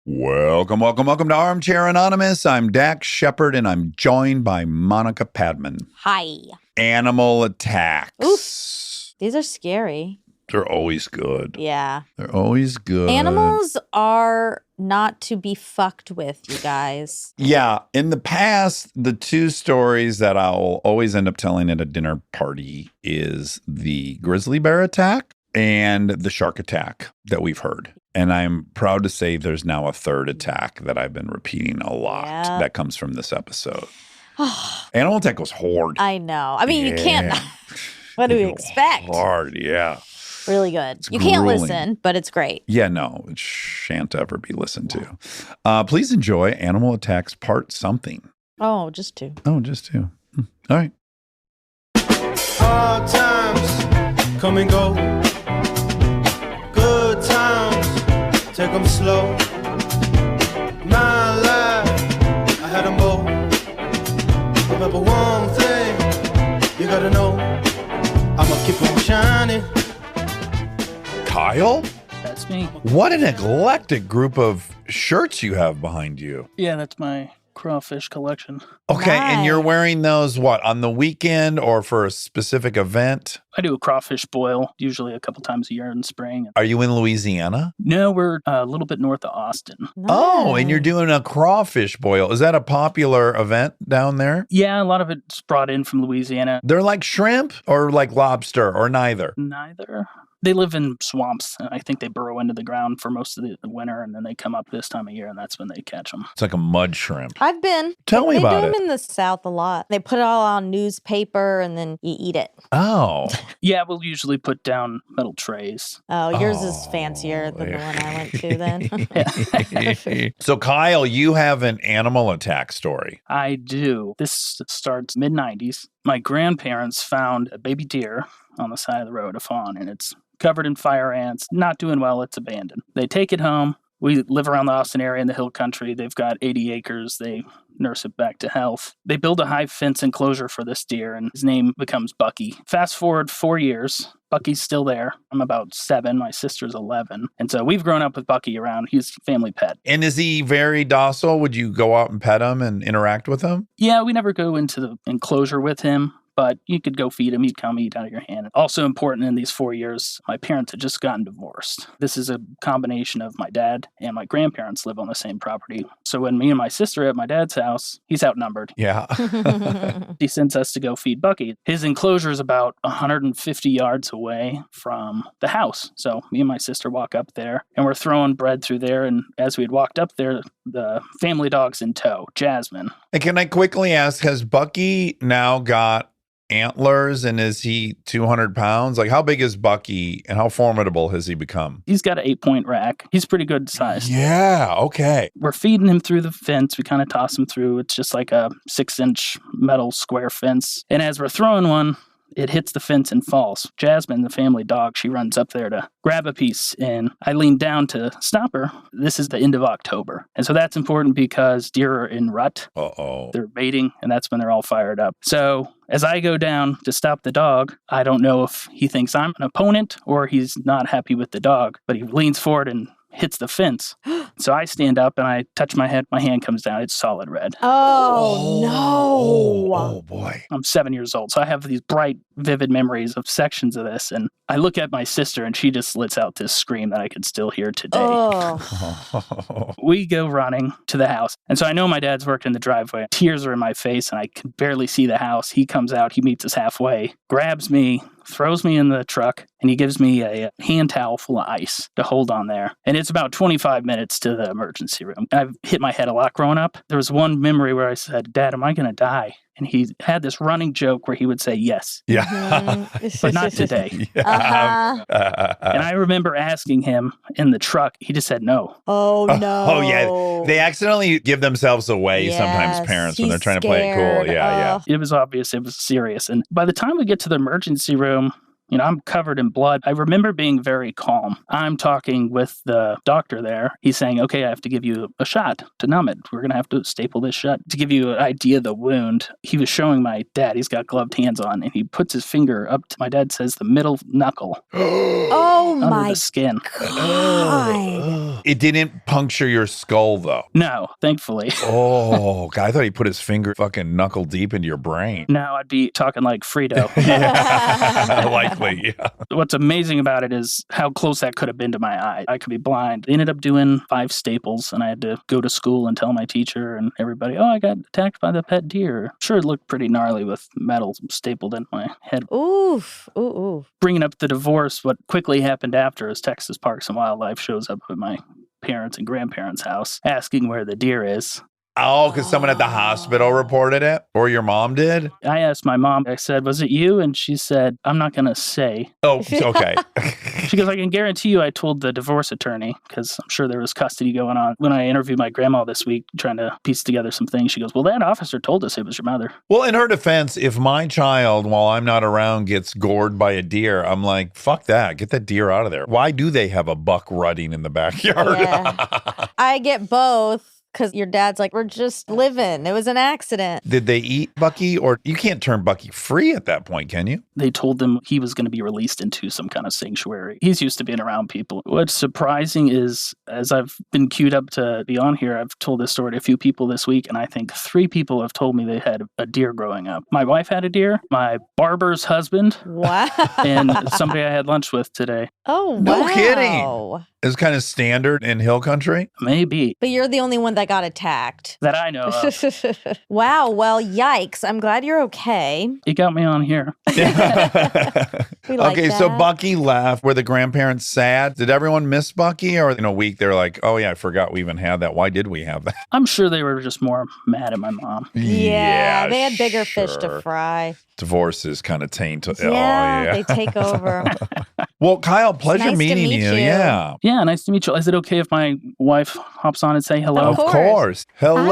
Welcome to Armchair Anonymous. I'm Dax Shepard, and I'm joined by Monica Padman. Hi. Animal attacks. Oof. These are scary. They're always good. Yeah. They're always good. Animals are not to be fucked with, you guys. Yeah. In the past, the two stories that I'll always end up telling at a dinner party is the grizzly bear attack and the shark attack that we've heard. And I'm proud to say there's now a third attack that I've been repeating a lot that comes from this episode. Animal attack was hard. I know. I mean, you can't. What do we expect? Hard, yeah. Really good. It's you can't grueling. listen, but it's great. Yeah, no, it shan't ever be listened to. Please enjoy Animal Attacks Part Something. Oh, just two. Oh, just two. All right. Hard times come and go. Good times, take them slow. My life, I had them both. Remember one thing, you gotta know, I'ma keep on shining. Kyle? That's me. What an eclectic group of shirts you have behind you. Yeah, that's my Crawfish collection. Okay, and you're Nice. wearing those, what, on the weekend or for a specific event? I do a crawfish boil, usually a couple times a year in spring. Are you in Louisiana? No, we're a little bit north of Austin. Oh, and you're Nice. doing a crawfish boil. Is that a popular event down there? Yeah, a lot of it's brought in from Louisiana. They're like shrimp or like lobster or neither? Neither. They live in swamps, and I think they burrow into the ground for most of the winter, and then they come up this time of year, and that's when they catch them. It's like a mud shrimp. I've been. Tell me they about do it. them in the South a lot. They put it all on newspaper and then you eat it. Oh. Yeah, we'll usually put down metal trays. Oh, yours is fancier than the one I went to then. So, Kyle, you have an animal attack story. I do. This starts mid-90s. My grandparents found a baby deer on the side of the road, a fawn, and it's covered in fire ants, not doing well, it's abandoned. They take it home. We live around the Austin area in the hill country. They've got 80 acres. They nurse it back to health. They build a high fence enclosure for this deer, and his name becomes Bucky. Fast forward 4 years. Bucky's still there. I'm about 7. My sister's 11. And so we've grown up with Bucky around. He's a family pet. And is he very docile? Would you go out and pet him and interact with him? Yeah, we never go into the enclosure with him, but you could go feed him. He'd come eat out of your hand. Also important in these 4 years, my parents had just gotten divorced. This is a combination of my dad and my grandparents live on the same property. So when me and my sister are at my dad's house, he's outnumbered. Yeah. He sends us to go feed Bucky. His enclosure is about 150 yards away from the house. So me and my sister walk up there and we're throwing bread through there. And as we had walked up there, the family dog's in tow, Jasmine. And can I quickly ask, has Bucky now got antlers and is he 200 pounds? Like, how big is Bucky and how formidable has he become? He's got an 8-point rack. He's pretty good size. Yeah. Okay. We're feeding him through the fence. We kind of toss him through. It's just like a 6-inch metal square fence. And as we're throwing one, it hits the fence and falls. Jasmine, the family dog, she runs up there to grab a piece, and I lean down to stop her. This is the end of October. And so that's important because deer are in rut. Uh-oh. They're mating, and that's when they're all fired up. So as I go down to stop the dog, I don't know if he thinks I'm an opponent or he's not happy with the dog, but he leans forward and hits the fence. So I stand up and I touch my head. My hand comes down. It's solid red. Oh, no. Oh, boy. I'm 7 years old, so I have these bright, vivid memories of sections of this. And I look at my sister, and she just lets out this scream that I could still hear today. Oh. We go running to the house. And so I know my dad's worked in the driveway. Tears are in my face, and I can barely see the house. He comes out, he meets us halfway, grabs me, throws me in the truck, and he gives me a hand towel full of ice to hold on there. And it's about 25 minutes to the emergency room. I've hit my head a lot growing up. There was one memory where I said, "Dad, am I going to die?" And he had this running joke where he would say yes, Yeah. but not today. Uh-huh. And I remember asking him in the truck, he just said no. Oh, no. Oh, yeah. They accidentally give themselves away sometimes, Yes, parents, when he's they're trying to play it cool. scared. Yeah, yeah. It was obvious, it was serious. And by the time we get to the emergency room, I'm covered in blood. I remember being very calm. I'm talking with the doctor there. He's saying, okay, I have to give you a shot to numb it. We're going to have to staple this shut. To give you an idea of the wound, he was showing my dad, he's got gloved hands on, and he puts his finger up to, my dad says, the middle knuckle. Oh under my the skin. God. It didn't puncture your skull, though. No, thankfully. Oh, God, I thought he put his finger fucking knuckle deep into your brain. Now I'd be talking like Frito. Yeah, likely, yeah. What's amazing about it is how close that could have been to my eye. I could be blind. They ended up doing 5 staples, and I had to go to school and tell my teacher and everybody, I got attacked by the pet deer. Sure, it looked pretty gnarly with metal stapled in my head. Oof. Ooh. Bringing up the divorce, what quickly happened after is Texas Parks and Wildlife shows up at my parents' and grandparents' house asking where the deer is. Oh, because someone at the hospital reported it? Or your mom did? I asked my mom, I said, was it you? And she said, I'm not going to say. Oh, okay. She goes, I can guarantee you I told the divorce attorney because I'm sure there was custody going on. When I interviewed my grandma this week trying to piece together some things, she goes, well, that officer told us it was your mother. Well, in her defense, if my child, while I'm not around, gets gored by a deer, I'm like, fuck that. Get that deer out of there. Why do they have a buck rutting in the backyard? Yeah. I get both. Because your dad's like, we're just living. It was an accident. Did they eat Bucky? Or you can't turn Bucky free at that point, can you? They told him he was going to be released into some kind of sanctuary. He's used to being around people. What's surprising is, as I've been queued up to be on here, I've told this story to a few people this week, and I think 3 people have told me they had a deer growing up. My wife had a deer, my barber's husband, Wow. and somebody I had lunch with today. Oh, No wow. kidding. It's kind of standard in hill country. Maybe. But you're the only one that got attacked. That I know of. Wow. Well, yikes. I'm glad you're okay. You got me on here. We like Okay, so that. Bucky left. Were the grandparents sad? Did everyone miss Bucky? Or in a week, they're like, oh, yeah, I forgot we even had that. Why did we have that? I'm sure they were just more mad at my mom. Yeah, they had bigger fish to sure. fry. Divorces kind of taint. Yeah, Oh, yeah. they take over. Well, Kyle, pleasure nice to meeting meet you. Yeah. Yeah, nice to meet you. Is it okay if my wife hops on and say hello? Of Of course. course. Hello.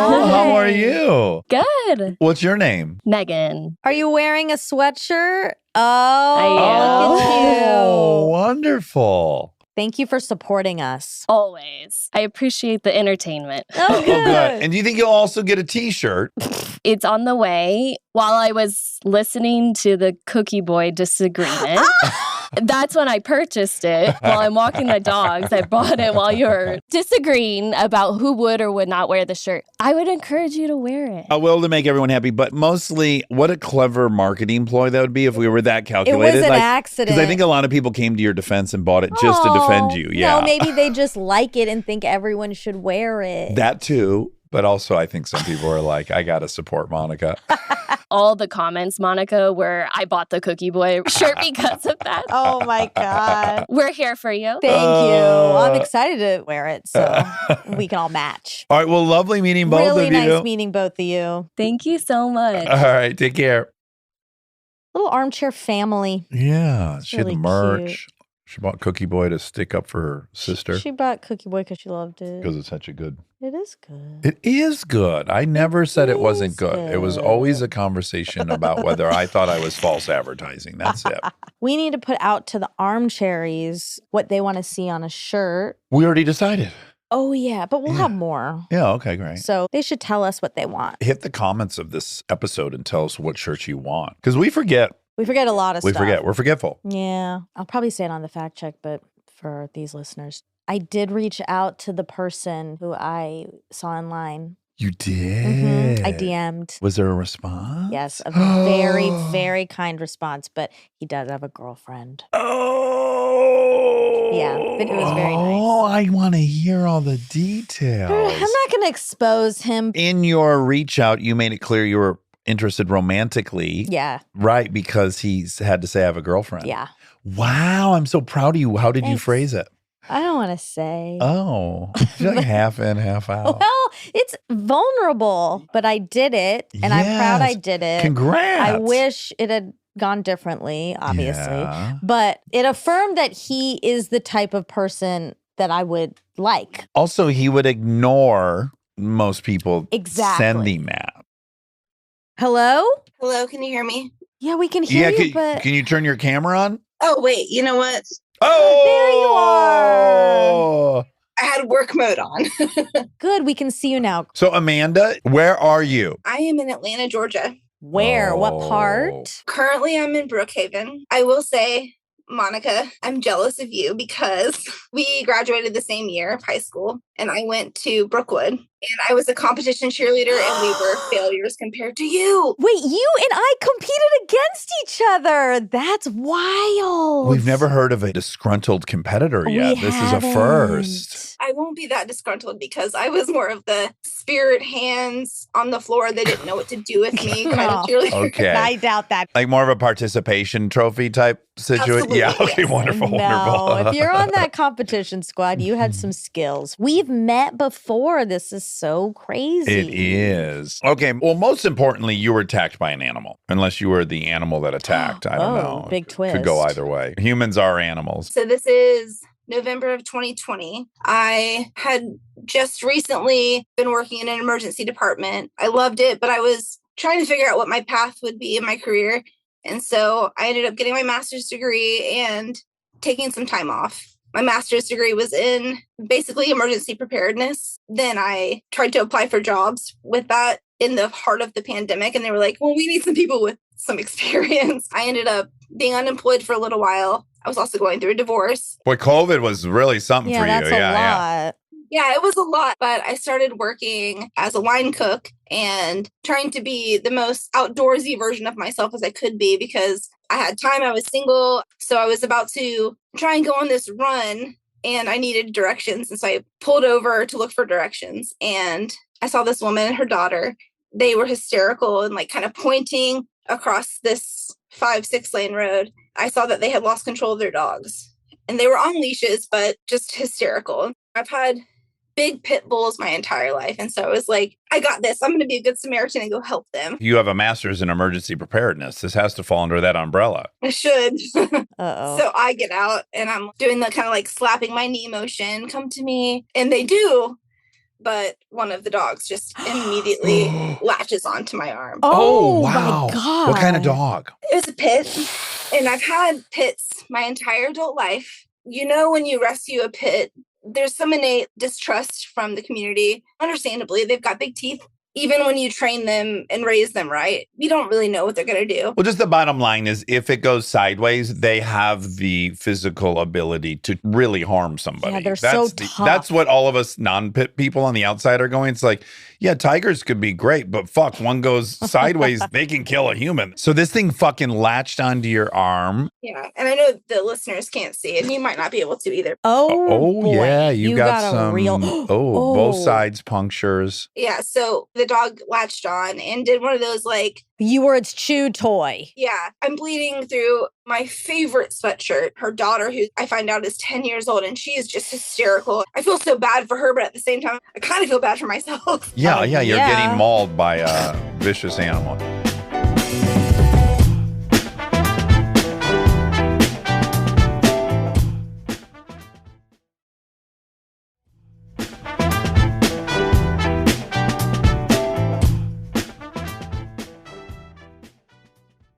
Hi. How are you? Good. What's your name? Megan. Are you wearing a sweatshirt? am. Oh, look at Oh, you. wonderful. Thank you for supporting us. Always. I appreciate the entertainment. Oh, Oh, good. And do you think you'll also get a t-shirt? It's on the way. While I was listening to the Cookie Boy disagreement, that's when I purchased it. While I'm walking the dogs, I bought it while you were disagreeing about who would or would not wear the shirt. I would encourage you to wear it. I will to make everyone happy, but mostly what a clever marketing ploy that would be if we were that It calculated. was an accident. Because I think a lot of people came to your defense and bought it just to defend Oh, you. Yeah. No, maybe they just like it and think everyone should wear it. That too. But also, I think some people are like, I got to support Monica. All the comments, Monica, where I bought the Cookie Boy shirt because of that. Oh my God. We're here for you. Thank you. I'm excited to wear it so we can all match. All right. Well, lovely meeting both Really of you. nice meeting both of you. Thank you so much. All right. Take care. Little armchair family. Yeah. She had really the merch. cute. She bought Cookie Boy to stick up for her sister She bought Cookie Boy because she loved it. because it's such a good. It is good. It is good. I never said it wasn't is good. It was good. always a conversation about whether I thought I was false advertising. That's it. We need to put out to the Armcherries what they want to see on a shirt. We already decided. Oh, yeah, but we'll Yeah. have more. Yeah. Okay. Great. So they should tell us what they want. Hit the comments of this episode and tell us what shirts you want because we forget. We forget a lot of We stuff. forget. We're forgetful. Yeah. I'll probably say it on the fact check, but for these listeners, I did reach out to the person who I saw online. You did. I DM'd. Was there a response? Yes, a very, very kind response, but he does have a girlfriend. Oh. Yeah, but it was very nice. Oh, I want to hear all the details. I'm not going to expose him. In your reach out, you made it clear you were interested romantically. Yeah, Right, because he's had to say I have a girlfriend. yeah. Wow, I'm so proud of you. How did you Thanks. phrase it? I don't want to say. Oh, you're like half in, half out. Well, it's vulnerable, but I did it, and I'm proud I Yes. did it. Congrats. I wish it had gone differently, obviously. Yeah. But it affirmed that he is the type of person that I would like. Also, he would ignore most people Exactly. sending that. Hello? Hello, can you hear me? Yeah, we can hear you, but can you turn your camera on? Oh, wait, you know what? Oh, there you are. I had work mode on. Good, we can see you now. So, Amanda, where are you? I am in Atlanta, Georgia. Where? What Oh. part? Currently, I'm in Brookhaven. I will say, Monica, I'm jealous of you because we graduated the same year of high school and I went to Brookwood and I was a competition cheerleader and we were failures compared to you. Wait, you and I competed against each other. That's wild. We've never heard of a disgruntled competitor yet. We This is a haven't. first. I won't be that disgruntled because I was more of the spirit hands on the floor. They didn't know what to do with me kind of cheerleader. Okay. I doubt that. Like more of a participation trophy type situation? Absolutely, Yeah, okay, yes. wonderful, No, wonderful. if you're on that competition squad, you had some skills. We've met before. This is so crazy. It is. Okay, well, most importantly, you were attacked by an animal. Unless you were the animal that attacked. I don't know. Big twist. Could go either way. Humans are animals. So this is November of 2020. I had just recently been working in an emergency department. I loved it, but I was trying to figure out what my path would be in my career. And so I ended up getting my master's degree and taking some time off. My master's degree was in basically emergency preparedness. Then I tried to apply for jobs with that in the heart of the pandemic. And they were like, well, we need some people with some experience. I ended up being unemployed for a little while. I was also going through a divorce. Boy, COVID was really something for you. That's a lot. Yeah, it was a lot, but I started working as a line cook and trying to be the most outdoorsy version of myself as I could be because I had time. I was single. So I was about to try and go on this run and I needed directions. And so I pulled over to look for directions and I saw this woman and her daughter. They were hysterical and like kind of pointing across this 5-6 lane road. I saw that they had lost control of their dogs and they were on leashes, but just hysterical. I've had big pit bulls my entire life. And so I was like, I got this. I'm going to be a good Samaritan and go help them. You have a master's in emergency preparedness. This has to fall under that umbrella. I should. Uh-oh. So I get out and I'm doing the kind of like slapping my knee motion, come to me. And they do. But one of the dogs just immediately latches onto my arm. Oh, wow. my God. What kind of dog? It was a pit. And I've had pits my entire adult life. You know, when you rescue a pit, there's some innate distrust from the community. Understandably, they've got big teeth. Even when you train them and raise them right, you don't really know what they're going to do. Well, just the bottom line is if it goes sideways, they have the physical ability to really harm somebody. Yeah, they're so tough. That's what all of us non-pit people on the outside are going. It's like, yeah, tigers could be great, but fuck, one goes sideways, they can kill a human. So this thing fucking latched onto your arm. Yeah, and I know the listeners can't see it, and you might not be able to either. Oh, boy. Yeah, you got some a real. both sides punctures. Yeah, so the dog latched on and did one of those like, You were its chew toy. yeah, I'm bleeding through my favorite sweatshirt. Her daughter, who I find out is 10 years old, and she is just hysterical. I feel so bad for her, but at the same time, I kind of feel bad for myself. Yeah, you're yeah. getting mauled by a vicious animal.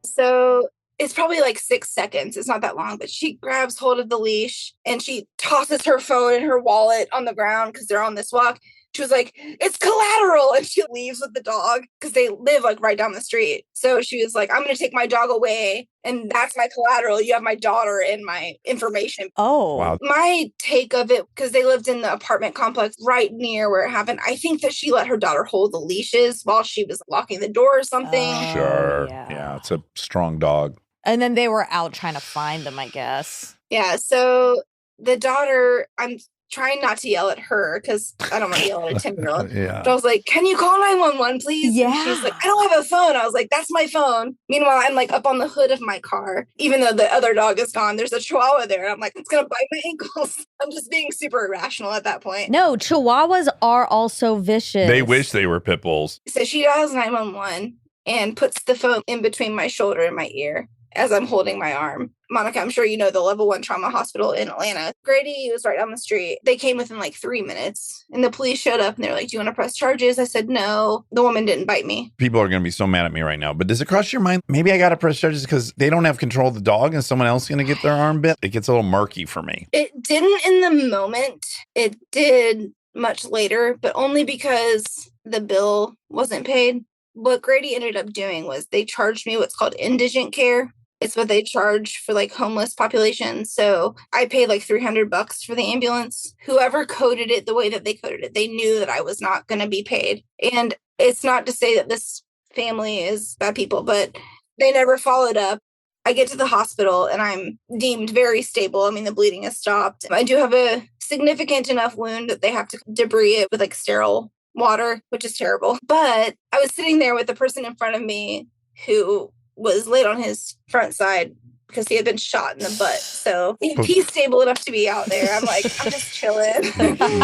So it's probably like 6 seconds. It's not that long, but she grabs hold of the leash and she tosses her phone and her wallet on the ground because they're on this walk. She was like, it's collateral. And she leaves with the dog because they live like right down the street. So she was like, I'm going to take my dog away. And that's my collateral. You have my daughter and my information. Oh. Wow. My take of it, because they lived in the apartment complex right near where it happened, I think that she let her daughter hold the leashes while she was locking the door or something. Oh, Sure. yeah. Yeah, it's a strong dog. And then they were out trying to find them, I guess. Yeah. So the daughter, I'm trying not to yell at her because I don't want to yell at a 10-year-old. Yeah. But I was like, can you call 911, please? Yeah. And she's like, I don't have a phone. I was like, that's my phone. Meanwhile, I'm like up on the hood of my car, even though the other dog is gone. There's a chihuahua there. And I'm like, it's going to bite my ankles. I'm just being super irrational at that point. No, chihuahuas are also vicious. They wish they were pit bulls. So she dials 911 and puts the phone in between my shoulder and my ear. as I'm holding my arm. Monica, I'm sure you know the level 1 trauma hospital in Atlanta. Grady was right down the street. They came within like 3 minutes and the police showed up and they're like, do you want to press charges? I said, no, the woman didn't bite me. People are going to be so mad at me right now, but does it cross your mind? Maybe I got to press charges because they don't have control of the dog and someone else is going to get their arm bit. It gets a little murky for me. It didn't in the moment. It did much later, but only because the bill wasn't paid. What Grady ended up doing was they charged me what's called indigent care. It's what they charge for like homeless population. So I paid like $300 for the ambulance. Whoever coded it the way that they coded it, they knew that I was not going to be paid. And it's not to say that this family is bad people, but they never followed up. I get to the hospital and I'm deemed very stable. I mean, the bleeding has stopped. I do have a significant enough wound that they have to debris it with like sterile water, which is terrible. But I was sitting there with the person in front of me who was laid on his front side because he had been shot in the butt. So if he's stable enough to be out there, I'm like, I'm just chilling.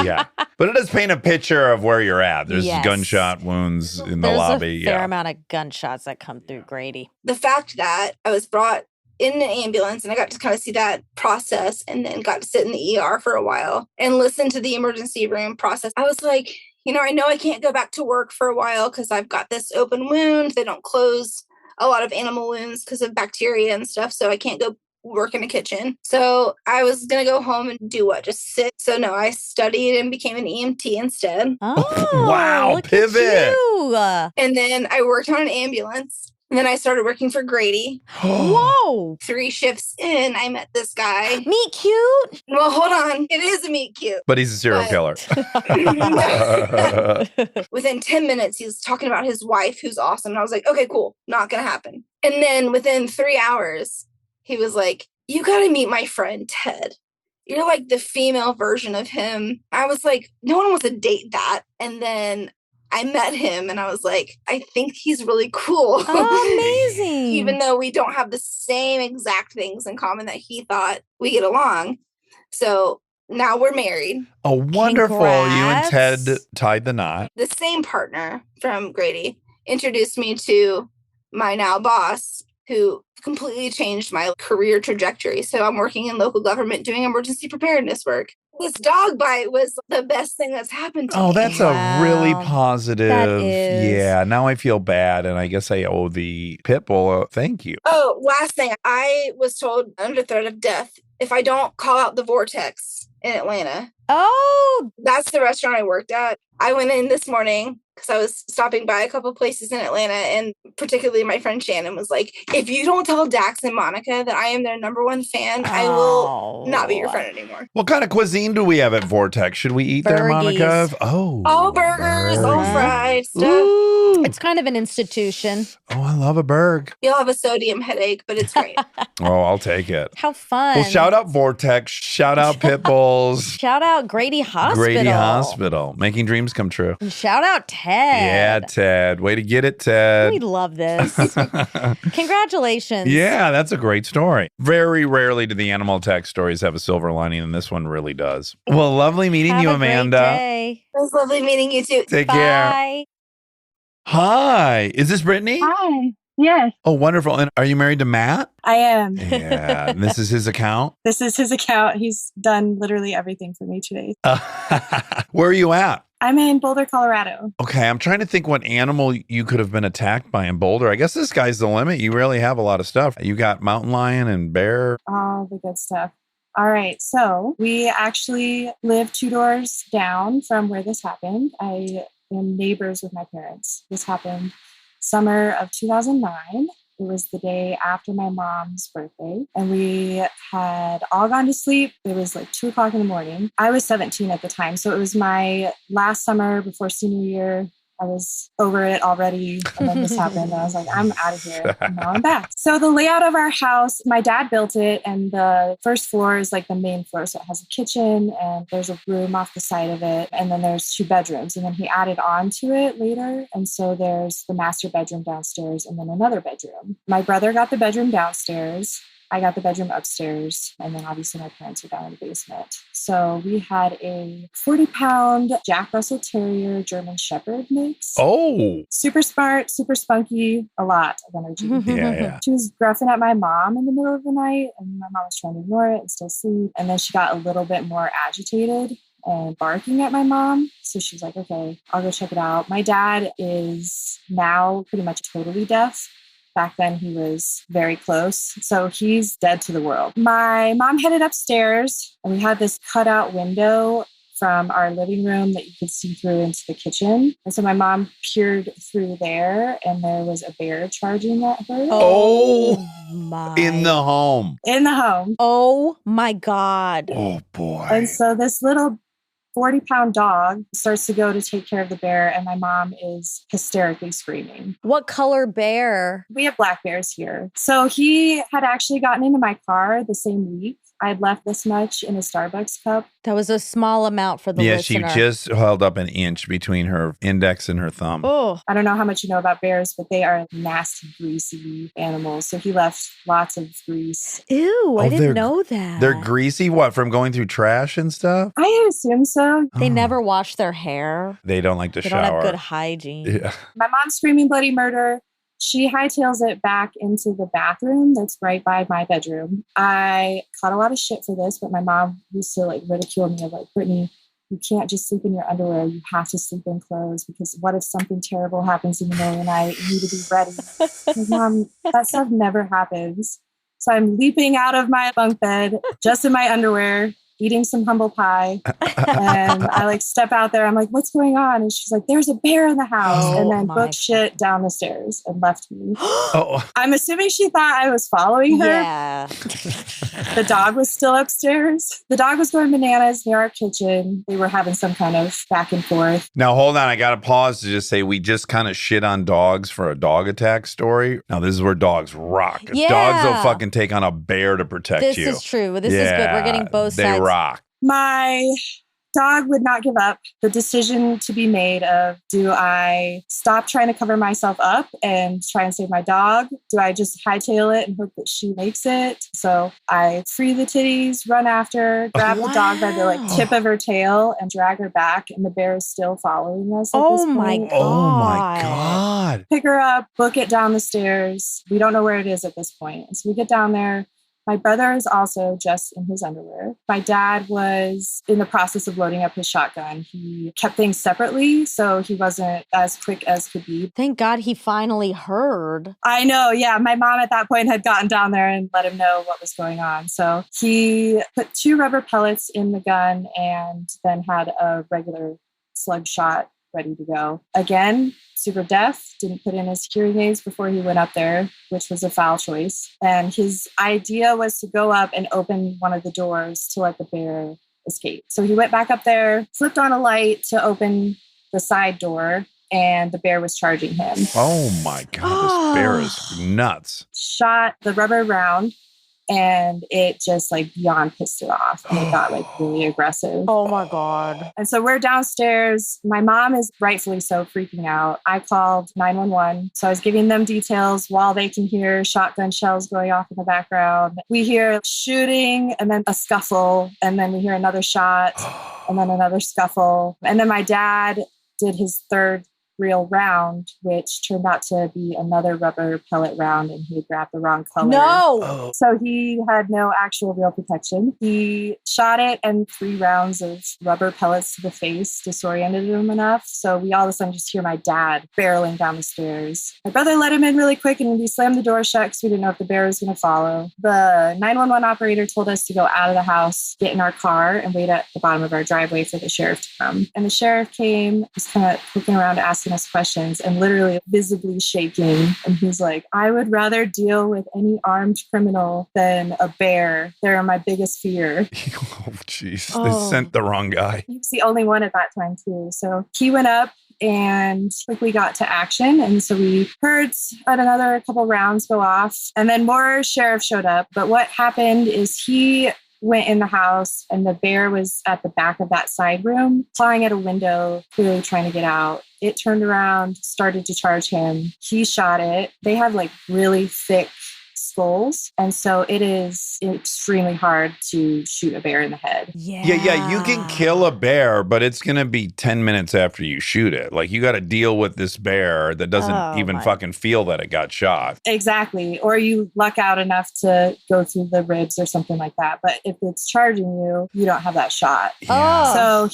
Yeah. But it does paint a picture of where you're at. There's Yes. gunshot wounds in the There's lobby. a fair amount of gunshots that come through Grady. The fact that I was brought in an ambulance and I got to kind of see that process and then got to sit in the ER for a while and listen to the emergency room process. I was like, I know I can't go back to work for a while because I've got this open wound. They don't close a lot of animal wounds because of bacteria and stuff. So I can't go work in a kitchen. So I was going to go home and do what? Just sit. So no, I studied and became an EMT instead. Oh, Wow, look pivot. At you. And then I worked on an ambulance. And then I started working for Grady. Whoa. 3 shifts in, I met this guy. Meet cute. Well, hold on. It is a meet cute. But he's a serial killer. Within 10 minutes, he was talking about his wife, who's awesome. And I was like, okay, cool. Not going to happen. And then within 3 hours, he was like, you got to meet my friend, Ted. You're like the female version of him. I was like, no one wants to date that. And then I met him and I was like, I think he's really cool. Oh, amazing. Even though we don't have the same exact things in common that he thought we get along. So now we're married. Oh, wonderful. Congrats. You and Ted tied the knot. The same partner from Grady introduced me to my now boss, who completely changed my career trajectory. So I'm working in local government doing emergency preparedness work. This dog bite was the best thing that's happened to me. Oh, that's a really positive. That is. Yeah, now I feel bad. And I guess I owe the pit bull a thank you. Oh, last thing. I was told under threat of death if I don't call out the Vortex in Atlanta. Oh, That's the restaurant I worked at. I went in this morning because I was stopping by a couple places in Atlanta, and particularly my friend Shannon was like, if you don't tell Dax and Monica that I am their #1 fan, I will not be your friend anymore. What kind of cuisine do we have at Vortex? Should we eat there, Monica? Burgies. Oh. All burgers, all fried stuff. Ooh. it's kind of an institution. Oh, I love a burg. You'll have a sodium headache, but it's great. Oh, I'll take it. How fun. Well, shout out Vortex. Shout out Pit Bulls. Shout out Grady Hospital. Grady Hospital. Making dreams come true. And shout out Ted. Yeah, Ted. Way to get it, Ted. We love this. Congratulations. Yeah, that's a great story. Very rarely do the animal attack stories have a silver lining, and this one really does. Well, lovely meeting Have you, a great Amanda. day. It was lovely meeting you too. Take care. Bye. Hi. Is this Brittany? Hi. Yes, Oh, wonderful. And are you married to Matt? I am. Yeah. And this is his account? This is his account. He's done literally everything for me today. Where are you at? I'm in Boulder, Colorado. Okay, I'm trying to think what animal you could have been attacked by in Boulder. I guess the sky's the limit. You really have a lot of stuff. You got mountain lion and bear. All the good stuff. All right. So we actually live 2 doors down from where this happened. I am neighbors with my parents. This happened summer of 2009. It was the day after my mom's birthday, and we had all gone to sleep. It was like 2 o'clock in the morning. I was 17 at the time, so it was my last summer before senior year. I was over it already, and then this happened. And I was like, I'm out of here. And now I'm back. So the layout of our house, my dad built it, and the first floor is like the main floor. So it has a kitchen, and there's a room off the side of it, and then there's 2 bedrooms. And then he added on to it later. And so there's the master bedroom downstairs, and then another bedroom. My brother got the bedroom downstairs. I got the bedroom upstairs, and then obviously my parents were down in the basement. So we had a 40-pound Jack Russell Terrier German Shepherd mix. Oh. Super smart, super spunky, a lot of energy. Yeah. She was gruffing at my mom in the middle of the night, and my mom was trying to ignore it and still sleep. And then she got a little bit more agitated and barking at my mom. So she was like, okay, I'll go check it out. My dad is now pretty much totally deaf. Back then he was very close. So he's dead to the world. My mom headed upstairs, and we had this cutout window from our living room that you could see through into the kitchen. And so my mom peered through there, and there was a bear charging at her. Oh, my. in the home. In the home. Oh my God. Oh, boy. And so this little 40-pound dog starts to go to take care of the bear, and my mom is hysterically screaming. What color bear? We have black bears here. So he had actually gotten into my car the same week. I had left this much in a Starbucks cup. That was a small amount for the listener. She just held up an inch between her index and her thumb. Oh. I don't know how much you know about bears, but they are nasty, greasy animals. So he left lots of grease. Ew, I didn't know that. They're greasy, what, from going through trash and stuff? I assume so. They never wash their hair. They don't like to They shower. don't have good hygiene. Yeah. My mom's screaming bloody murder. She hightails it back into the bathroom that's right by my bedroom. I caught a lot of shit for this, but my mom used to like ridicule me of like, Brittany, you can't just sleep in your underwear. You have to sleep in clothes, because what if something terrible happens in the middle of the night? You need to be ready. Like, Mom, that stuff never happens. So I'm leaping out of my bunk bed just in my underwear, eating some humble pie. And I like step out there. I'm like, what's going on? And she's like, there's a bear in the house. And then booked shit down the stairs and left me. I'm assuming she thought I was following her. Yeah. The dog was still upstairs. The dog was going bananas near our kitchen. They were having some kind of back and forth. Now, hold on. I got to pause to just say we just kind of shit on dogs for a dog attack story. Now, this is where dogs rock. Yeah. Dogs will fucking take on a bear to protect you. This is true. This is good. We're getting both They sides. rock. My dog would not give up. The decision to be made of, do I stop trying to cover myself up and try and save my dog? Do I just hightail it and hope that she makes it? So I free the titties, run after, grab the dog by the like tip of her tail and drag her back. And the bear is still following us at this point. Oh my God. Pick her up, book it down the stairs. We don't know where it is at this point. So we get down there. My brother is also just in his underwear. My dad was in the process of loading up his shotgun. He kept things separately, so he wasn't as quick as could be. Thank God he finally heard. I know, yeah. My mom at that point had gotten down there and let him know what was going on. So he put 2 rubber pellets in the gun and then had a regular slug shot ready to go. Again, super deaf, didn't put in his hearing aids before he went up there, which was a foul choice. And his idea was to go up and open one of the doors to let the bear escape. So he went back up there, flipped on a light to open the side door, and the bear was charging him. Oh my God, this bear is nuts. Shot the rubber round, and it just like beyond pissed it off. And it got like really aggressive. Oh my God. And so we're downstairs. My mom is rightfully so freaking out. I called 911. So I was giving them details while they can hear shotgun shells going off in the background. We hear shooting and then a scuffle. And then we hear another shot and then another scuffle. And then my dad did his third real round, which turned out to be another rubber pellet round, and he had grabbed the wrong color. No! So he had no actual real protection. He shot it, and 3 rounds of rubber pellets to the face disoriented him enough. So we all of a sudden just hear my dad barreling down the stairs. My brother let him in really quick, and we slammed the door shut because we didn't know if the bear was going to follow. The 911 operator told us to go out of the house, get in our car, and wait at the bottom of our driveway for the sheriff to come. And the sheriff came, was kind of poking around, asking us questions, and literally visibly shaking. And he's like, I would rather deal with any armed criminal than a bear. They're my biggest fear. Oh, jeez. They sent the wrong guy. He was the only one at that time, too. So he went up and quickly got to action. And so we heard another couple rounds go off, and then more sheriff showed up. But what happened is he went in the house, and the bear was at the back of that side room, clawing at a window, clearly trying to get out. It turned around, started to charge him. He shot it. They had like really thick skulls. And so it is extremely hard to shoot a bear in the head. Yeah, you can kill a bear, but it's going to be 10 minutes after you shoot it. Like, you got to deal with this bear that doesn't even fucking feel that it got shot. Exactly. Or you luck out enough to go through the ribs or something like that. But if it's charging you, you don't have that shot. Yeah. So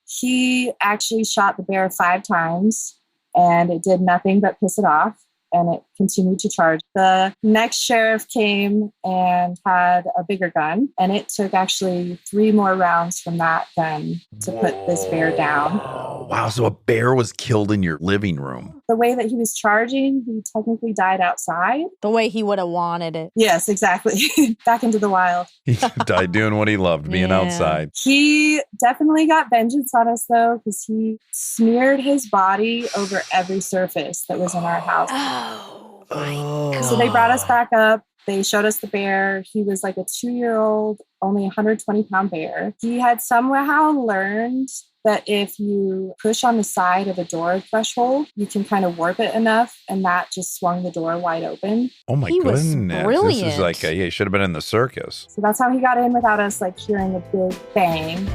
he actually shot the bear 5 times, and it did nothing but piss it off. And it continued to charge. The next sheriff came and had a bigger gun, and it took actually 3 more rounds from that gun to put this bear down. Oh, wow. So a bear was killed in your living room. The way that he was charging, he technically died outside. The way he would have wanted it. Yes, exactly. Back into the wild. He died doing what he loved, being outside. He definitely got vengeance on us, though, because he smeared his body over every surface that was in our house. Oh, my God. So they brought us back up. They showed us the bear. He was like a 2-year-old, only 120-pound bear. He had somehow learned that if you push on the side of a door threshold, you can kind of warp it enough, and that just swung the door wide open. Oh my was goodness. brilliant. This is like, he should have been in the circus. So that's how he got in without us like hearing a big bang.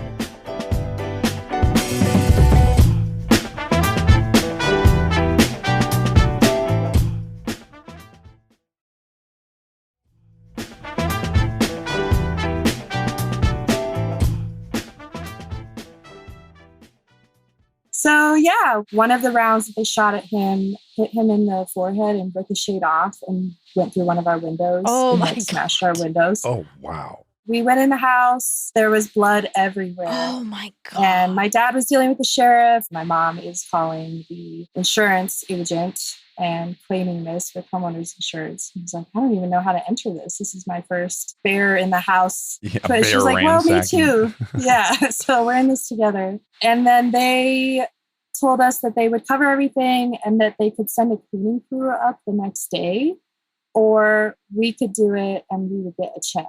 So yeah, one of the rounds that they shot at him hit him in the forehead and ricocheted off and went through one of our windows. Oh and my God. Smashed our windows. Oh, wow. We went in the house. There was blood everywhere. Oh, my God. And my dad was dealing with the sheriff. My mom is calling the insurance agent and claiming this with homeowners insurance. He's like, I don't even know how to enter this. This is my first bear in the house. Yeah, but she's like, well, me ransacking. too. Yeah. So we're in this together. And then they told us that they would cover everything and that they could send a cleaning crew up the next day, or we could do it and we would get a check.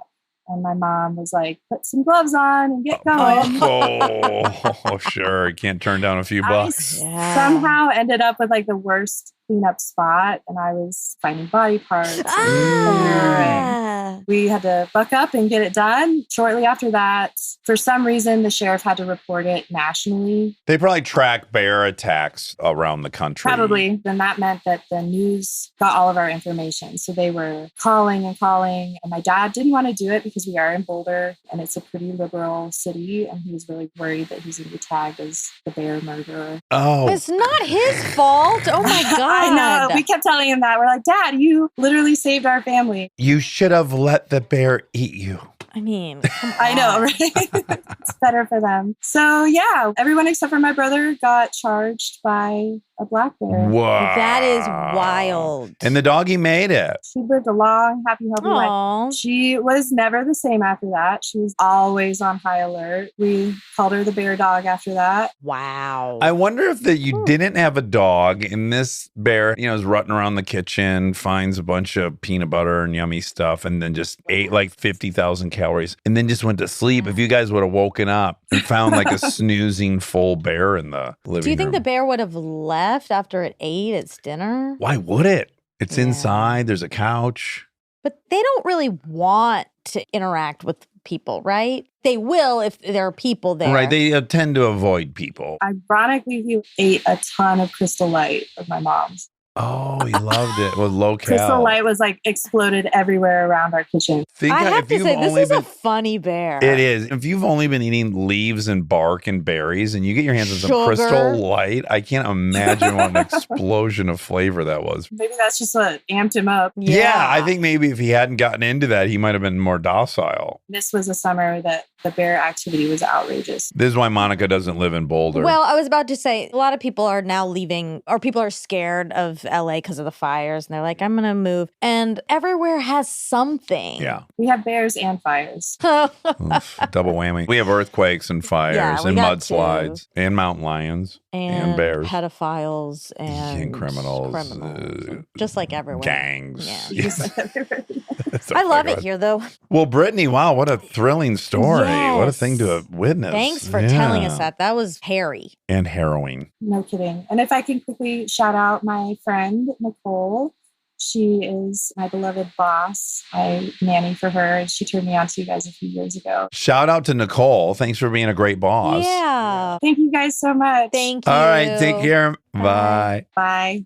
And my mom was like, put some gloves on and get going. Oh, sure. You can't turn down a few bucks. Yeah. Somehow ended up with like the worst cleanup spot, and I was finding body parts. And we had to buck up and get it done. Shortly after that, for some reason, the sheriff had to report it nationally. They probably track bear attacks around the country. Probably. Then that meant that the news got all of our information. So they were calling and calling. And my dad didn't want to do it because we are in Boulder and it's a pretty liberal city. And he was really worried that he's going to be tagged as the bear murderer. Oh. It's not his fault. Oh, my God. I know. We kept telling him that. We're like, Dad, you literally saved our family. You should have let the bear eat you. I mean, come I know, on. right? It's better for them. So yeah, everyone except for my brother got charged by a black bear. Wow. That is wild. And the doggy made it. She lived a long, happy, healthy life. Aw. She was never the same after that. She was always on high alert. We called her the bear dog after that. Wow. I wonder if that you didn't have a dog and this bear, is rutting around the kitchen, finds a bunch of peanut butter and yummy stuff, and then just ate like 50,000 calories and then just went to sleep. If you guys would have woken up and found like a snoozing full bear in the living room. Do you think the bear would have left after it ate its dinner? Why would it? It's Yeah. inside. There's a couch. But they don't really want to interact with people, right? They will if there are people there. Right. They tend to avoid people. Ironically, he ate a ton of Crystal Light of my mom's. Oh, he loved it. With low cal. Crystal Light was like exploded everywhere around our kitchen. Think I have if to you've say, this only is a been- funny bear. It is. If you've only been eating leaves and bark and berries and you get your hands on some Sugar. Crystal Light, I can't imagine what an explosion of flavor that was. Maybe that's just what amped him up. Yeah, I think maybe if he hadn't gotten into that, he might have been more docile. This was a summer that the bear activity was outrageous. This is why Monica doesn't live in Boulder. Well, I was about to say, a lot of people are now leaving, or people are scared of LA because of the fires, and they're like, I'm going to move. And everywhere has something. yeah. We have bears and fires. Oof, double whammy. We have earthquakes and fires Yeah, we and got mudslides and mountain lions and bears. pedophiles and criminals. just like everywhere. Gangs. Yeah. Just like everywhere. So I love it good. here, though. Well, Brittany, wow, what a thrilling story. What a Yes. thing to witness. Thanks for telling us Yeah. that. That was hairy. And harrowing. No kidding. And if I can quickly shout out my friend, Nicole. She is my beloved boss. I nanny for her, and she turned me on to you guys a few years ago. Shout out to Nicole. Thanks for being a great boss. Yeah. Thank you guys so much. Thank you. All right. Take care. Bye. Bye.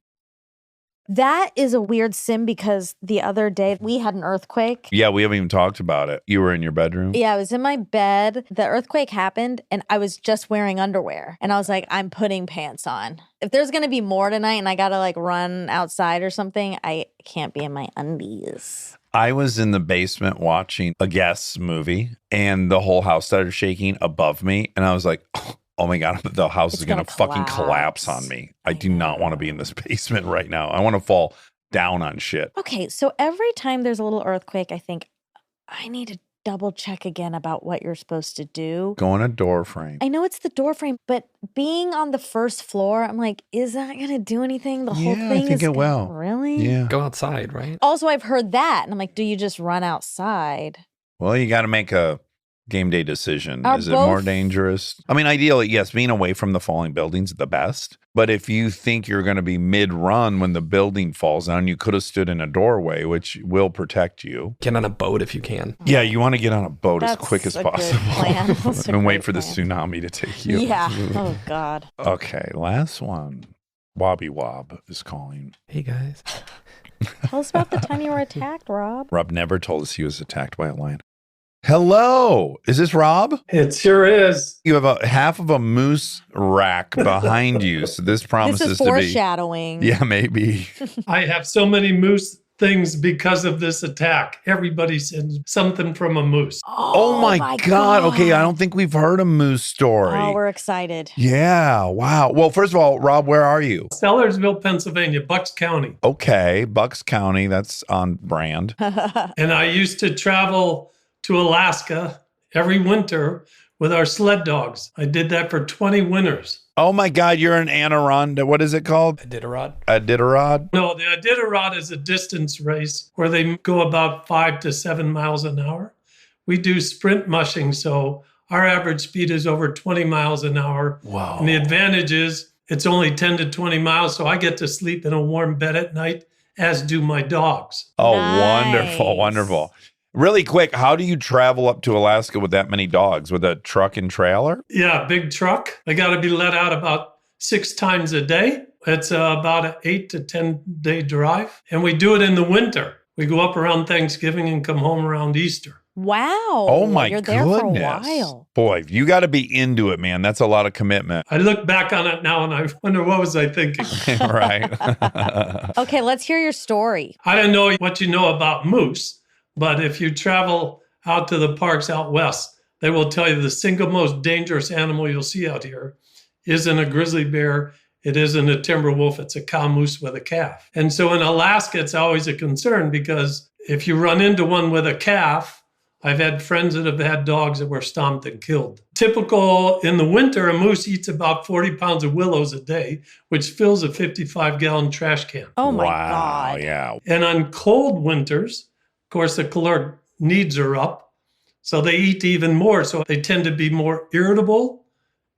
That is a weird sim because the other day we had an earthquake. Yeah, we haven't even talked about it. You were in your bedroom? Yeah, I was in my bed. The earthquake happened and I was just wearing underwear. And I was like, I'm putting pants on. If there's going to be more tonight and I got to like run outside or something, I can't be in my undies. I was in the basement watching a Guests movie and the whole house started shaking above me. And I was like, oh my God, the house is going to fucking collapse on me. I do not want to be in this basement right now. I want to fall down on shit. Okay, so every time there's a little earthquake, I think I need to double check again about what you're supposed to do. Go in a door frame. I know it's the door frame, but being on the first floor, I'm like, is that going to do anything? The whole thing I think is it will. Really? Yeah. Go outside, right? Also, I've heard that. And I'm like, do you just run outside? Well, you got to make a game day decision. Are Is it more both- dangerous? I mean, ideally, yes, being away from the falling buildings is the best. But if you think you're going to be mid-run when the building falls down, you could have stood in a doorway, which will protect you. Get on a boat if you can. Yeah, you want to get on a boat as That's quick as a good possible plan. That's a and wait great for the plan. tsunami to take you. Yeah. Oh, God. Okay, last one. Wobby Wob is calling. Hey, guys. Tell us about the time you were attacked, Rob. Rob never told us he was attacked by a lion. Hello, is this Rob? It sure is. You have a half of a moose rack behind you, so this promises This is to be. foreshadowing. Yeah, maybe. I have so many moose things because of this attack. Everybody sends something from a moose. Oh my God. Okay, I don't think we've heard a moose story. Oh, we're excited. Yeah, wow. Well, first of all, Rob, where are you? Sellersville, Pennsylvania, Bucks County. Okay, Bucks County. That's on brand. And I used to travel to Alaska every winter with our sled dogs. I did that for 20 winters. Oh my God, you're an Anaronda. What is it called? Iditarod. Iditarod? No, the Iditarod is a distance race where they go about 5 to 7 miles an hour. We do sprint mushing, so our average speed is over 20 miles an hour. Wow. And the advantage is it's only 10 to 20 miles, so I get to sleep in a warm bed at night, as do my dogs. Oh, Nice. wonderful, wonderful. Really quick, how do you travel up to Alaska with that many dogs? With a truck and trailer? Yeah, big truck. I got to be let out about 6 times a day. It's about an 8 to 10 day drive. And we do it in the winter. We go up around Thanksgiving and come home around Easter. Wow. Oh my You're goodness. there for a while. Boy, you got to be into it, man. That's a lot of commitment. I look back on it now and I wonder, what was I thinking? Right. Okay, let's hear your story. I don't know what you know about moose, but if you travel out to the parks out west, they will tell you the single most dangerous animal you'll see out here isn't a grizzly bear. It isn't a timber wolf. It's a cow moose with a calf. And so in Alaska, it's always a concern because if you run into one with a calf, I've had friends that have had dogs that were stomped and killed. Typical in the winter, a moose eats about 40 pounds of willows a day, which fills a 55-gallon trash can. Oh my Wow, God. yeah. And on cold winters, of course, the caloric needs are up. So they eat even more. So they tend to be more irritable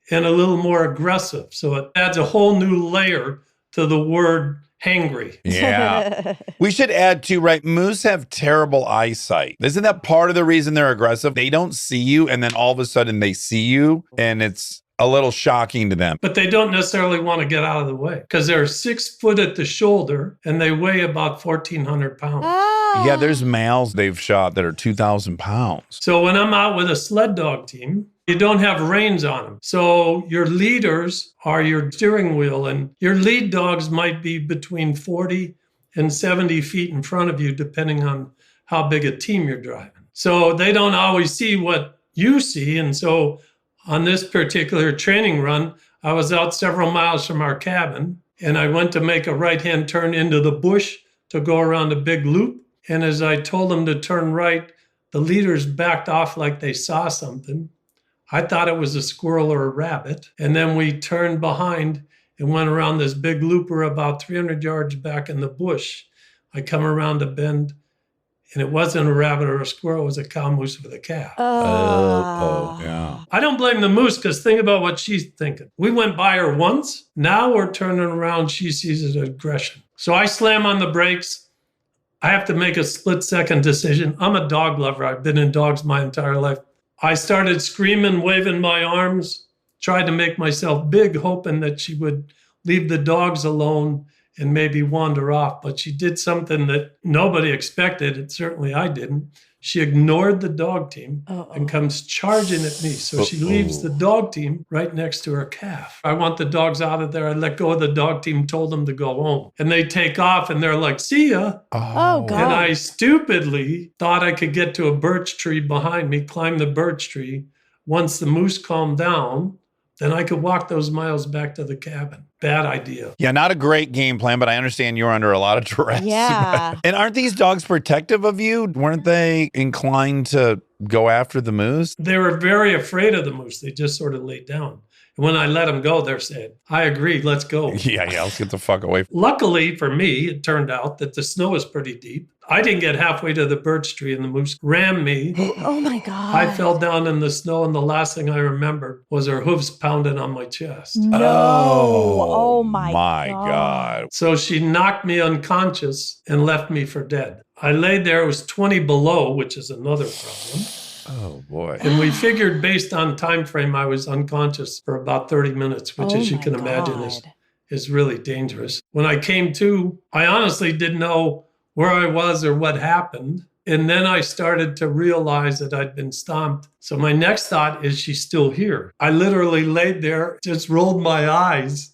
and a little more aggressive. So it adds a whole new layer to the word hangry. Yeah. We should add too, right? Moose have terrible eyesight. Isn't that part of the reason they're aggressive? They don't see you, and then all of a sudden they see you, and it's a little shocking to them. But they don't necessarily want to get out of the way because they're 6 foot at the shoulder and they weigh about 1,400 pounds. Ah. Yeah, there's males they've shot that are 2,000 pounds. So when I'm out with a sled dog team, you don't have reins on them. So your leaders are your steering wheel, and your lead dogs might be between 40 and 70 feet in front of you, depending on how big a team you're driving. So they don't always see what you see. And so on this particular training run, I was out several miles from our cabin, and I went to make a right-hand turn into the bush to go around a big loop. And as I told them to turn right, the leaders backed off like they saw something. I thought it was a squirrel or a rabbit. And then we turned behind and went around this big looper about 300 yards back in the bush. I come around a bend, and it wasn't a rabbit or a squirrel. It was a cow moose with a calf. Oh, yeah. I don't blame the moose because think about what she's thinking. We went by her once. Now we're turning around. She sees it as aggression. So I slam on the brakes. I have to make a split-second decision. I'm a dog lover. I've been in dogs my entire life. I started screaming, waving my arms, tried to make myself big, hoping that she would leave the dogs alone and maybe wander off. But she did something that nobody expected, and certainly I didn't. She ignored the dog team and comes charging at me. So she leaves the dog team right next to her calf. I want the dogs out of there. I let go of the dog team, told them to go home. And they take off and they're like, see ya. Oh, God. And I stupidly thought I could get to a birch tree behind me, climb the birch tree. Once the moose calmed down, then I could walk those miles back to the cabin. Bad idea. Yeah, not a great game plan, but I understand you're under a lot of duress. Yeah. And aren't these dogs protective of you? Weren't they inclined to go after the moose? They were very afraid of the moose. They just sort of laid down. And when I let them go, they're saying, I agree, let's go. Yeah, let's get the fuck away. Luckily for me, it turned out that the snow is pretty deep. I didn't get halfway to the birch tree and the moose rammed me. Oh, my God. I fell down in the snow, and the last thing I remembered was her hooves pounding on my chest. No. Oh, my God. So she knocked me unconscious and left me for dead. I laid there. It was 20 below, which is another problem. Oh, boy. And we figured based on time frame, I was unconscious for about 30 minutes, which, as you can imagine, is really dangerous. When I came to, I honestly didn't know where I was or what happened. And then I started to realize that I'd been stomped. So my next thought is, she's still here. I literally laid there, just rolled my eyes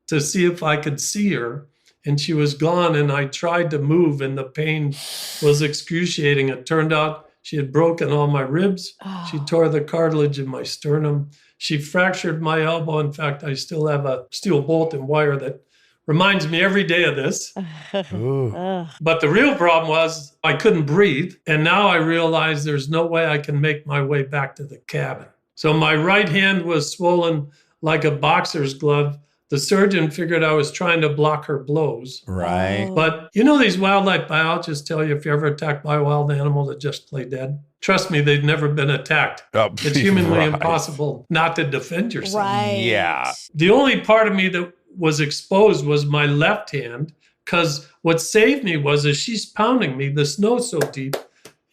to see if I could see her. And she was gone. And I tried to move, and the pain was excruciating. It turned out she had broken all my ribs. She tore the cartilage in my sternum. She fractured my elbow. In fact, I still have a steel bolt and wire that reminds me every day of this. But the real problem was I couldn't breathe. And now I realize there's no way I can make my way back to the cabin. So my right hand was swollen like a boxer's glove. The surgeon figured I was trying to block her blows. Right. But you know, these wildlife biologists tell you if you're ever attacked by a wild animal that just play dead, trust me, they've never been attacked. It's humanly impossible not to defend yourself. Right. Yeah. The only part of me that was exposed was my left hand, because what saved me was as she's pounding me, the snow's so deep,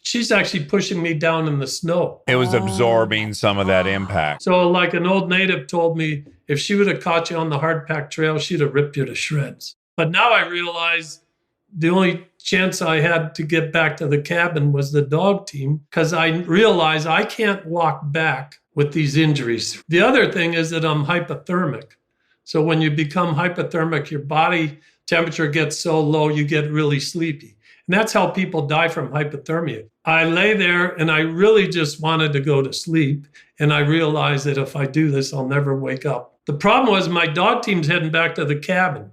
she's actually pushing me down in the snow. It was absorbing some of that impact. So like an old native told me, if she would have caught you on the hard-packed trail, she'd have ripped you to shreds. But now I realize the only chance I had to get back to the cabin was the dog team, because I realized I can't walk back with these injuries. The other thing is that I'm hypothermic. So when you become hypothermic, your body temperature gets so low, you get really sleepy. And that's how people die from hypothermia. I lay there and I really just wanted to go to sleep. And I realized that if I do this, I'll never wake up. The problem was my dog team's heading back to the cabin,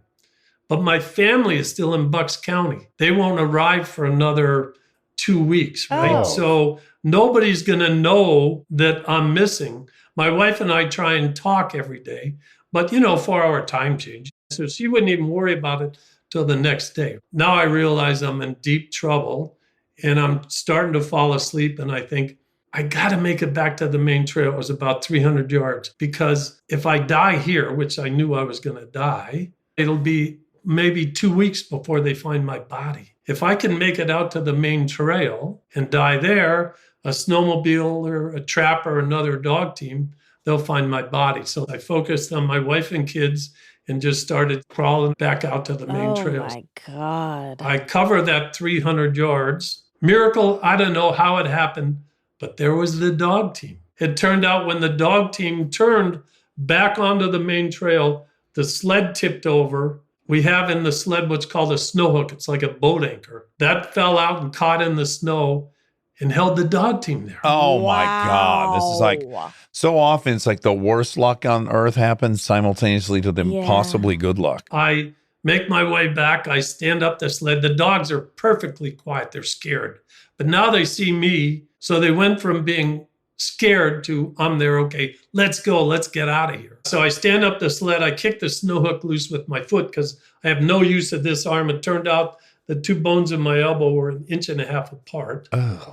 but my family is still in Bucks County. They won't arrive for another 2 weeks, right? Oh. So nobody's going to know that I'm missing. My wife and I try and talk every day, but 4-hour time change. So she wouldn't even worry about it till the next day. Now I realize I'm in deep trouble and I'm starting to fall asleep, and I think, I got to make it back to the main trail. It was about 300 yards, because if I die here, which I knew I was going to die, it'll be maybe 2 weeks before they find my body. If I can make it out to the main trail and die there, a snowmobile or a trap or another dog team, they'll find my body. So I focused on my wife and kids and just started crawling back out to the main trails. Oh, my God. I covered that 300 yards. Miracle, I don't know how it happened, but there was the dog team. It turned out when the dog team turned back onto the main trail, the sled tipped over. We have in the sled what's called a snow hook. It's like a boat anchor. That fell out and caught in the snow and held the dog team there. Oh, my God. This is like, so often it's like the worst luck on earth happens simultaneously to the impossibly good luck. I make my way back. I stand up the sled. The dogs are perfectly quiet. They're scared. But now they see me. So they went from being scared to, I'm there, okay, let's go, let's get out of here. So I stand up the sled. I kick the snow hook loose with my foot because I have no use of this arm. It turned out the two bones in my elbow were 1.5 inches apart,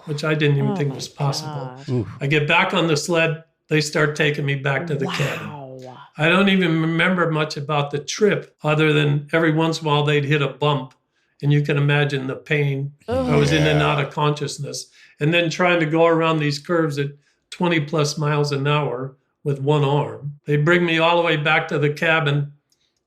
which I didn't even think was possible. I get back on the sled. They start taking me back to the cabin. I don't even remember much about the trip other than every once in a while they'd hit a bump And you can imagine the pain. I was in and out of consciousness. And then trying to go around these curves at 20 plus miles an hour with one arm. They bring me all the way back to the cabin.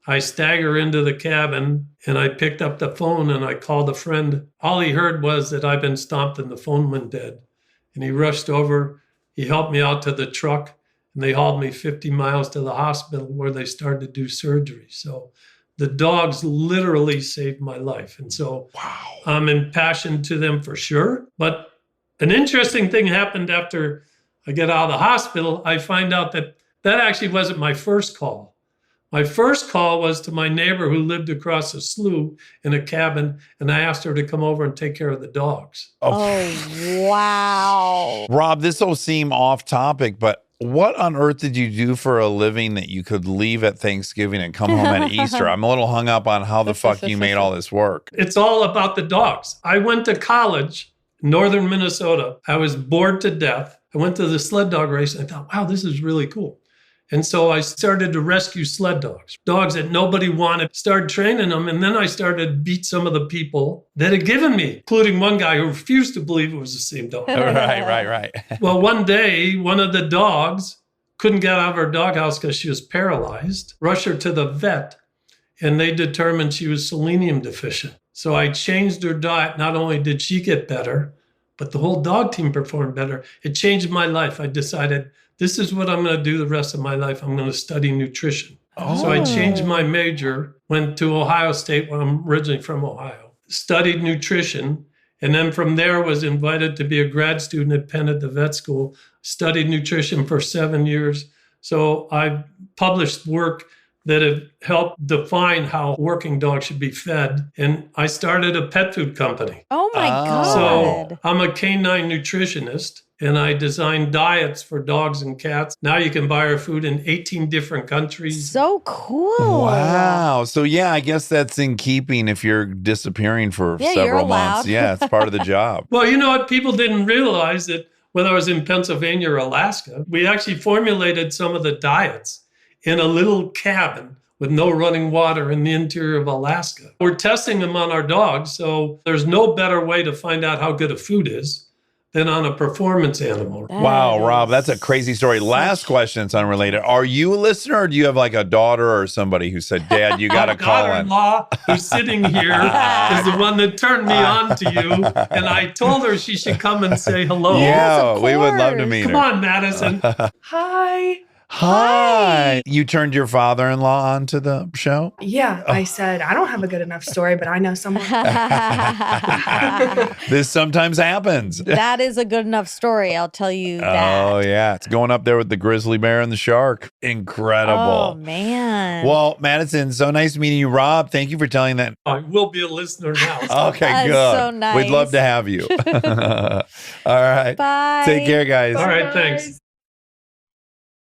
I stagger into the cabin and I picked up the phone and I called a friend. All he heard was that I'd been stomped and the phone went dead. And he rushed over. He helped me out to the truck and they hauled me 50 miles to the hospital where they started to do surgery. So the dogs literally saved my life. And so I'm impassioned to them for sure. But an interesting thing happened after I get out of the hospital. I find out that actually wasn't my first call. My first call was to my neighbor who lived across the slough in a cabin, and I asked her to come over and take care of the dogs. Oh, wow. Rob, this will seem off topic, but what on earth did you do for a living that you could leave at Thanksgiving and come home at Easter? I'm a little hung up on how the fuck you made all this work. It's all about the dogs. I went to college in northern Minnesota. I was bored to death. I went to the sled dog race and I thought, wow, this is really cool. And so I started to rescue sled dogs that nobody wanted, started training them. And then I started to beat some of the people that had given me, including one guy who refused to believe it was the same dog. Right. Well, one day, one of the dogs couldn't get out of her doghouse because she was paralyzed, rushed her to the vet, and they determined she was selenium deficient. So I changed her diet. Not only did she get better, but the whole dog team performed better. It changed my life. I decided, this is what I'm going to do the rest of my life. I'm going to study nutrition. So I changed my major, went to Ohio State, where I'm originally from Ohio, studied nutrition, and then from there was invited to be a grad student at Penn at the vet school, studied nutrition for 7 years. So I published work that have helped define how working dogs should be fed. And I started a pet food company. Oh my God. So I'm a canine nutritionist. And I designed diets for dogs and cats. Now you can buy our food in 18 different countries. So cool. Wow. So yeah, I guess that's in keeping if you're disappearing for several months. Yeah, it's part of the job. Well, you know what? People didn't realize that whether I was in Pennsylvania or Alaska, we actually formulated some of the diets in a little cabin with no running water in the interior of Alaska. We're testing them on our dogs. So there's no better way to find out how good a food is than on a performance animal. Wow, Rob, that's a crazy story. Last question, it's unrelated. Are you a listener or do you have like a daughter or somebody who said, Dad, you got to call in? My daughter-in-law who's sitting here is the one that turned me on to you. And I told her she should come and say hello. Yeah, we would love to meet her. Come on, Madison. Hi. Hi. You turned your father-in-law onto the show? Yeah, I said, I don't have a good enough story, but I know someone. This sometimes happens. That is a good enough story, I'll tell you that. Oh, yeah. It's going up there with the grizzly bear and the shark. Incredible. Oh, man. Well, Madison, so nice meeting you. Rob, thank you for telling that. I will be a listener now. Okay, That's good. so nice. We'd love to have you. All right. Bye. Take care, guys. All right, thanks.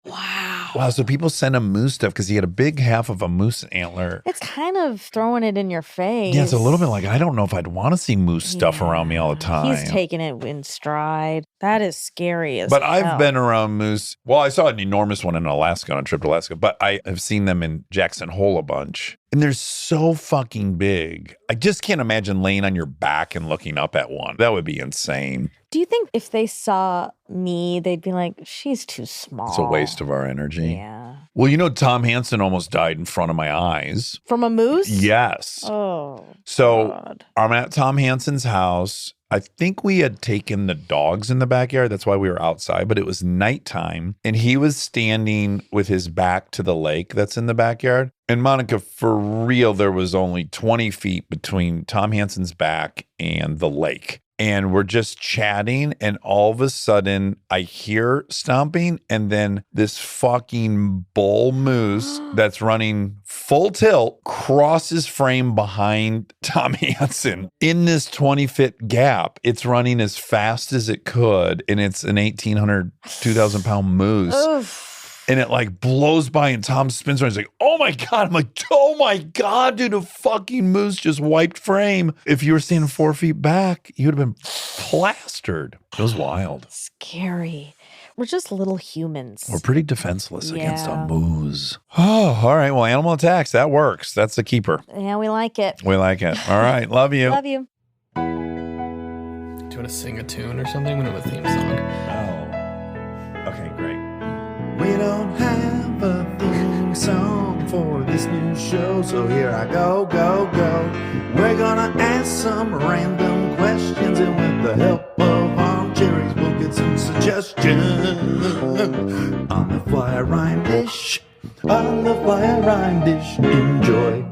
Wow, so people send him moose stuff because he had a big half of a moose antler. It's kind of throwing it in your face. Yeah, it's a little bit like, I don't know if I'd want to see moose stuff around me all the time. He's taking it in stride. That is scary as But hell. I've been around moose. Well, I saw an enormous one in Alaska on a trip to Alaska, but I have seen them in Jackson Hole a bunch. And they're so fucking big. I just can't imagine laying on your back and looking up at one. That would be insane. Do you think if they saw me, they'd be like, she's too small? It's a waste of our energy. Yeah. Well, you know, Tom Hansen almost died in front of my eyes. From a moose? Yes. Oh, So God. I'm at Tom Hansen's house. I think we had taken the dogs in the backyard. That's why we were outside, but it was nighttime. And he was standing with his back to the lake that's in the backyard. And Monica, for real, there was only 20 feet between Tom Hansen's back and the lake. And we're just chatting, and all of a sudden I hear stomping, and then this fucking bull moose that's running full tilt crosses frame behind Tom Hansen in this 20-foot gap. It's running as fast as it could, and it's an 1,800, 2,000-pound moose. Oof. And it like blows by and Tom spins around. He's like, oh my God. I'm like, oh my God, dude, a fucking moose just wiped frame. If you were standing 4 feet back, you would have been plastered. It was wild. Scary. We're just little humans. We're pretty defenseless against a Yeah. moose. Oh, all right. Well, animal attacks, that works. That's the keeper. Yeah, we like it. We like it. All right. Love you. Love you. Do you want to sing a tune or something? We don't have a theme song. Oh. Okay, great. We don't have a theme song for this new show, so here I go. We're gonna ask some random questions, and with the help of Armcherries, we'll get some suggestions. On the fly rhyme dish, enjoy.